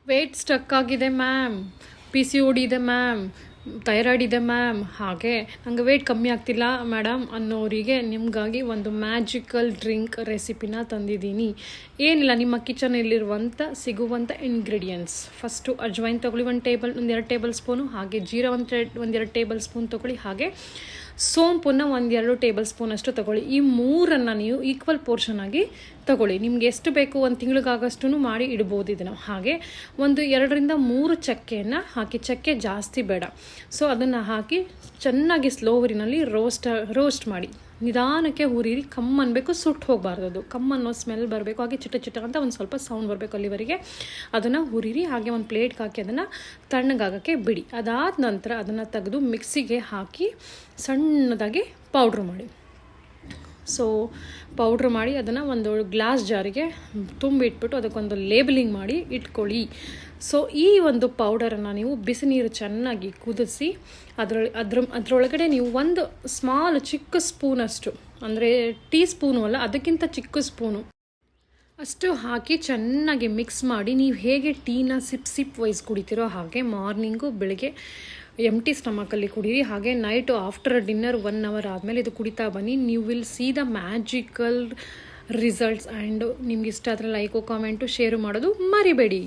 Wait stuck ಆಗಿದೆ ma'am, P C O D ಇದೆ ma'am, thyroid ಇದೆ ಮ್ಯಾಮ್, ಹಾಗೆ ನನಗೆ ವೇಟ್ ಕಮ್ಮಿ ಆಗ್ತಿಲ್ಲ ಮೇಡಮ್ ಅನ್ನೋರಿಗೆ ನಿಮಗಾಗಿ ಒಂದು ಮ್ಯಾಜಿಕಲ್ ಡ್ರಿಂಕ್ ರೆಸಿಪಿನ ತಂದಿದ್ದೀನಿ. ಏನಿಲ್ಲ, ನಿಮ್ಮ ಕಿಚನಲ್ಲಿರುವಂಥ ಸಿಗುವಂಥ ಇಂಗ್ರೀಡಿಯೆಂಟ್ಸ್. ಫಸ್ಟು ಅಜ್ವೈನ್ ತೊಗೊಳ್ಳಿ, ಒಂದೆರಡು ಟೇಬಲ್ ಸ್ಪೂನು, ಹಾಗೆ ಜೀರಾ ಒಂದೆರಡು ಟೇಬಲ್ ಸ್ಪೂನ್ ತೊಗೊಳ್ಳಿ, ಹಾಗೆ ಸೋಂಪನ್ನು 1-2 ಟೇಬಲ್ ಸ್ಪೂನಷ್ಟು ತೊಗೊಳ್ಳಿ. ಈ ಮೂರನ್ನು ನೀವು ಈಕ್ವಲ್ ಪೋರ್ಷನ್ ಆಗಿ ತೊಗೊಳ್ಳಿ. ನಿಮ್ಗೆ ಎಷ್ಟು ಬೇಕು, 1 ತಿಂಗಳಿಗಾಗಷ್ಟು ಮಾಡಿ ಇಡ್ಬೋದು ಇದನ್ನು. ಹಾಗೆ 2-3 ಚಕ್ಕೆಯನ್ನು ಹಾಕಿ, ಚಕ್ಕೆ ಜಾಸ್ತಿ ಬೇಡ. ಸೊ ಅದನ್ನು ಹಾಕಿ ಚೆನ್ನಾಗಿ ಸ್ಲೋವರಿನಲ್ಲಿ ರೋಸ್ಟ್ ಮಾಡಿ. ನಿಧಾನಕ್ಕೆ ಹುರಿರಿ, ಕಮ್ಮನ್ಬೇಕು, ಸುಟ್ಟು ಹೋಗಬಾರ್ದು. ಅದು ಕಮ್ಮನ್ನೋ ಸ್ಮೆಲ್ ಬರಬೇಕು, ಹಾಗೆ ಚಿಟ ಅಂತ ಒಂದು ಸ್ವಲ್ಪ ಸೌಂಡ್ ಬರಬೇಕು ಅಲ್ಲಿವರೆಗೆ ಅದನ್ನು ಹುರಿರಿ. ಹಾಗೆ ಒಂದು ಪ್ಲೇಟ್ಗೆ ಹಾಕಿ ಅದನ್ನು ತಣ್ಣಗಾಗೋಕ್ಕೆ ಬಿಡಿ. ಅದಾದ ನಂತರ ಅದನ್ನು ತೆಗೆದು ಮಿಕ್ಸಿಗೆ ಹಾಕಿ ಸಣ್ಣದಾಗಿ ಪೌಡ್ರ್ ಮಾಡಿ. ಸೊ ಪೌಡ್ರ್ ಮಾಡಿ ಅದನ್ನು ಒಂದು ಗ್ಲಾಸ್ ಜಾರಿಗೆ ತುಂಬಿಟ್ಬಿಟ್ಟು ಅದಕ್ಕೊಂದು ಲೇಬಲಿಂಗ್ ಮಾಡಿ ಇಟ್ಕೊಳ್ಳಿ. ಈ ಒಂದು ಪೌಡರನ್ನು ನೀವು ಬಿಸಿ ನೀರು ಚೆನ್ನಾಗಿ ಕುದಿಸಿ ಅದರೊಳಗಡೆ ನೀವು ಒಂದು ಚಿಕ್ಕ ಸ್ಪೂನಷ್ಟು, ಅಂದರೆ ಟೀ ಸ್ಪೂನು ಅಲ್ಲ, ಅದಕ್ಕಿಂತ ಚಿಕ್ಕ ಸ್ಪೂನು ಅಷ್ಟು ಹಾಕಿ ಚೆನ್ನಾಗಿ ಮಿಕ್ಸ್ ಮಾಡಿ. ನೀವು ಹೇಗೆ ಟೀನ ಸಿಪ್ ವೈಸ್ ಕುಡಿತೀರೋ ಹಾಗೆ ಮಾರ್ನಿಂಗು, ಬೆಳಗ್ಗೆ ಎಂಟಿ ಸ್ಟಮಕಲ್ಲಿ ಕುಡೀರಿ. ಹಾಗೆ ನೈಟು ಆಫ್ಟರ್ ಡಿನ್ನರ್ 1 ಅವರ್ ಆದಮೇಲೆ ಇದು ಕುಡಿತಾ ಬನ್ನಿ. ನೀವು will see the magical results. And ನಿಮ್ಗೆ ಇಷ್ಟ ಆದರೆ ಲೈಕು, ಕಾಮೆಂಟು, ಶೇರು ಮಾಡೋದು ಮರಿಬೇಡಿ.